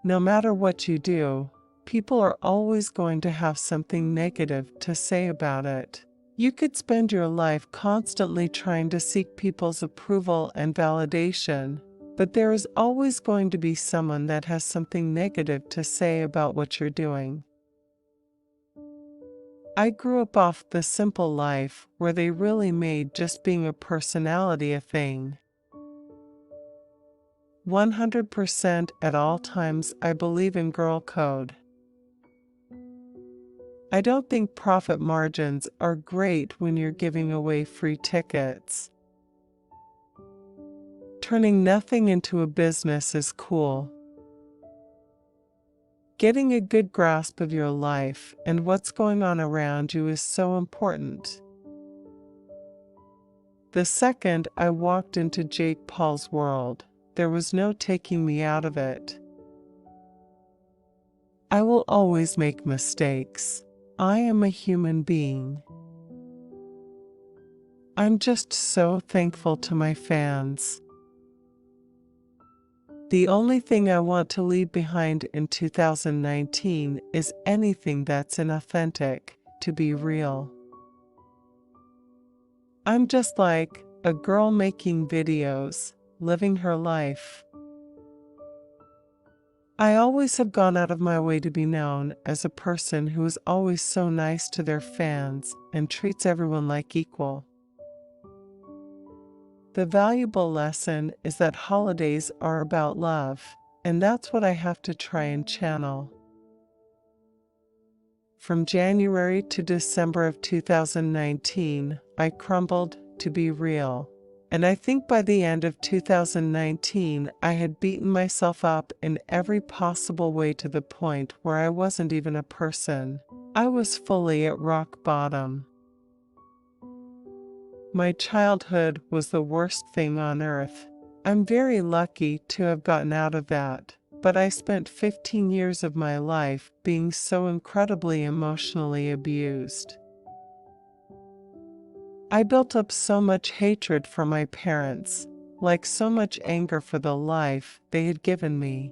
No matter what you do, people are always going to have something negative to say about it. You could spend your life constantly trying to seek people's approval and validation, but there is always going to be someone that has something negative to say about what you're doing. I grew up off the simple life where they really made just being a personality a thing. 100% at all times I believe in girl code. I don't think profit margins are great when you're giving away free tickets. Turning nothing into a business is cool. Getting a good grasp of your life and what's going on around you is so important. The second I walked into Jake Paul's world, there was no taking me out of it. I will always make mistakes. I am a human being. I'm just so thankful to my fans. The only thing I want to leave behind in 2019 is anything that's inauthentic, to be real. I'm just like a girl making videos, living her life. I always have gone out of my way to be known as a person who is always so nice to their fans and treats everyone like equal. The valuable lesson is that holidays are about love, and that's what I have to try and channel. From January to December of 2019, I crumbled, to be real. And I think by the end of 2019, I had beaten myself up in every possible way to the point where I wasn't even a person. I was fully at rock bottom. My childhood was the worst thing on earth. I'm very lucky to have gotten out of that, but I spent 15 years of my life being so incredibly emotionally abused. I built up so much hatred for my parents, like so much anger for the life they had given me.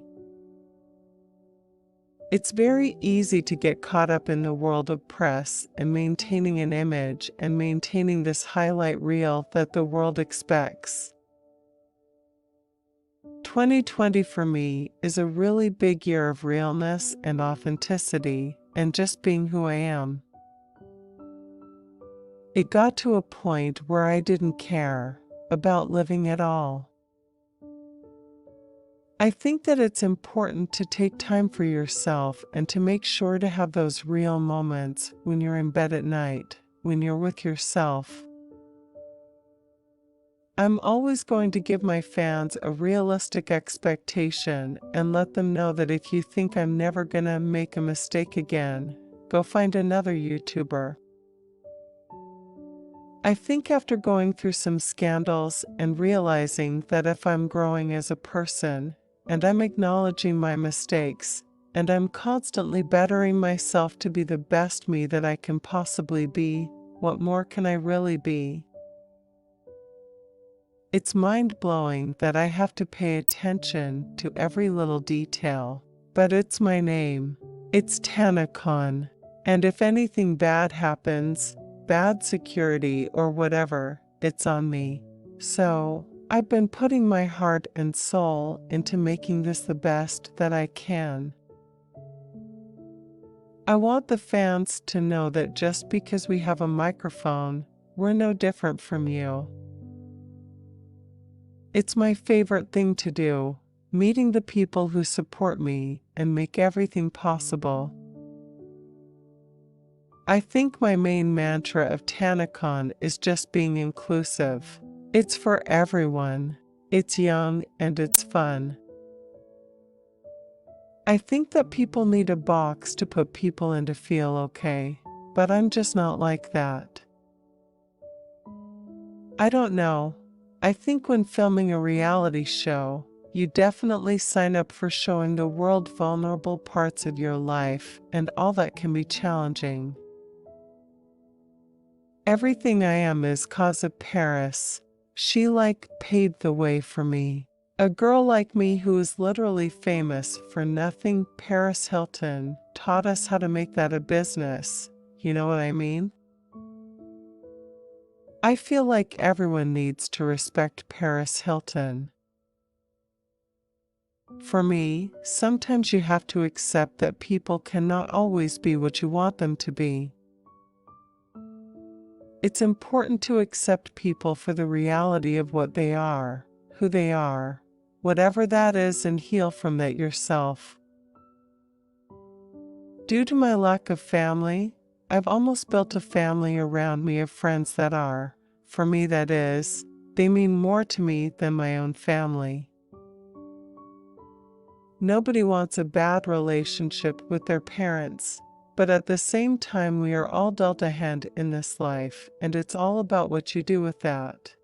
It's very easy to get caught up in the world of press and maintaining an image and maintaining this highlight reel that the world expects. 2020 for me is a really big year of realness and authenticity and just being who I am. It got to a point where I didn't care about living at all. I think that it's important to take time for yourself and to make sure to have those real moments when you're in bed at night, when you're with yourself. I'm always going to give my fans a realistic expectation and let them know that if you think I'm never gonna make a mistake again, go find another YouTuber. I think after going through some scandals and realizing that if I'm growing as a person, and I'm acknowledging my mistakes, and I'm constantly bettering myself to be the best me that I can possibly be, what more can I really be? It's mind-blowing that I have to pay attention to every little detail, but it's my name. It's TanaCon, and if anything bad happens, bad security or whatever, it's on me. So, I've been putting my heart and soul into making this the best that I can. I want the fans to know that just because we have a microphone, we're no different from you. It's my favorite thing to do, meeting the people who support me and make everything possible. I think my main mantra of TanaCon is just being inclusive. It's for everyone. It's young and it's fun. I think that people need a box to put people in to feel okay, but I'm just not like that. I don't know. I think when filming a reality show, you definitely sign up for showing the world vulnerable parts of your life, and all that can be challenging. Everything I am is 'cause of Paris. She paved the way for me. A girl like me who is literally famous for nothing, Paris Hilton, taught us how to make that a business. You know what I mean? I feel like everyone needs to respect Paris Hilton. For me, sometimes you have to accept that people cannot always be what you want them to be. It's important to accept people for the reality of what they are, who they are, whatever that is, and heal from that yourself. Due to my lack of family, I've almost built a family around me of friends that are, for me that is, they mean more to me than my own family. Nobody wants a bad relationship with their parents, but at the same time we are all dealt a hand in this life, and it's all about what you do with that.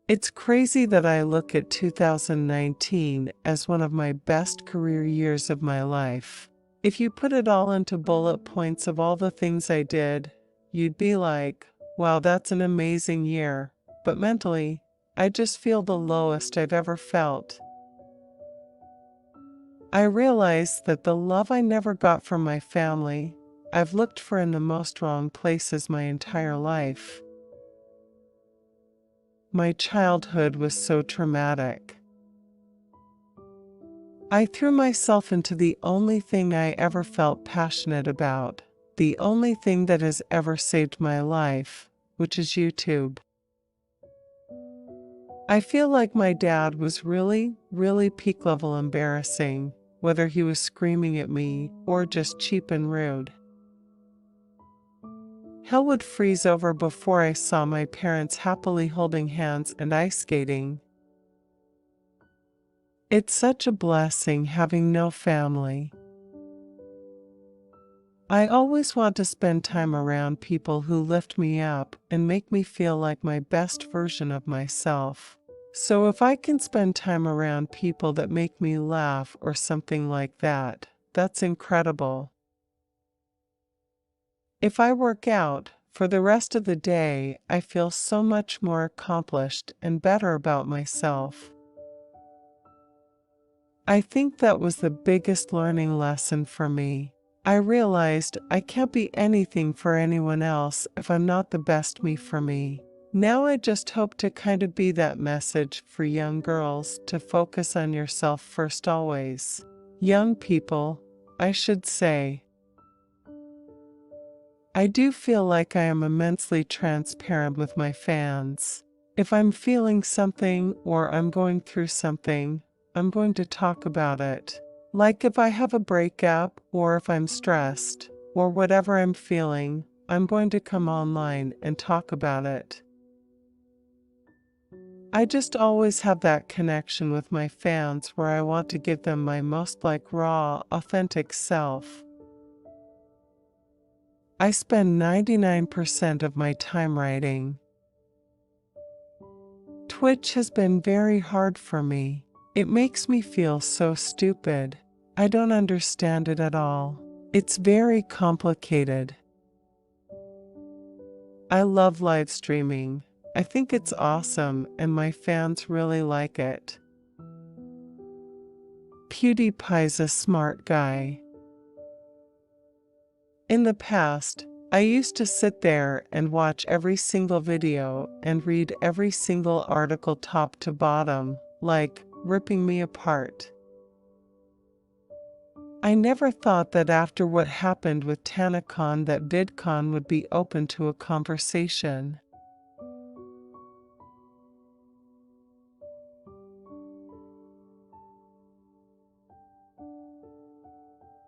It's crazy that I look at 2019 as one of my best career years of my life. If you put it all into bullet points of all the things I did, you'd be like, wow, that's an amazing year. But mentally, I just feel the lowest I've ever felt. I realized that the love I never got from my family, I've looked for in the most wrong places my entire life. My childhood was so traumatic. I threw myself into the only thing I ever felt passionate about, the only thing that has ever saved my life, which is YouTube. I feel like my dad was really peak level embarrassing, whether he was screaming at me or just cheap and rude. Hell would freeze over before I saw my parents happily holding hands and ice skating. It's such a blessing having no family. I always want to spend time around people who lift me up and make me feel like my best version of myself. So if I can spend time around people that make me laugh or something like that, that's incredible. If I work out, for the rest of the day, I feel so much more accomplished and better about myself. I think that was the biggest learning lesson for me. I realized I can't be anything for anyone else if I'm not the best me for me. Now I just hope to kind of be that message for young girls to focus on yourself first always. Young people, I should say. I do feel like I am immensely transparent with my fans. If I'm feeling something or I'm going through something, I'm going to talk about it. Like if I have a breakup or if I'm stressed or whatever I'm feeling, I'm going to come online and talk about it. I just always have that connection with my fans where I want to give them my most raw, authentic self. I spend 99% of my time writing. Twitch has been very hard for me. It makes me feel so stupid. I don't understand it at all. It's very complicated. I love live streaming. I think it's awesome and my fans really like it. PewDiePie's a smart guy. In the past, I used to sit there and watch every single video and read every single article top to bottom, like ripping me apart. I never thought that after what happened with TanaCon that VidCon would be open to a conversation.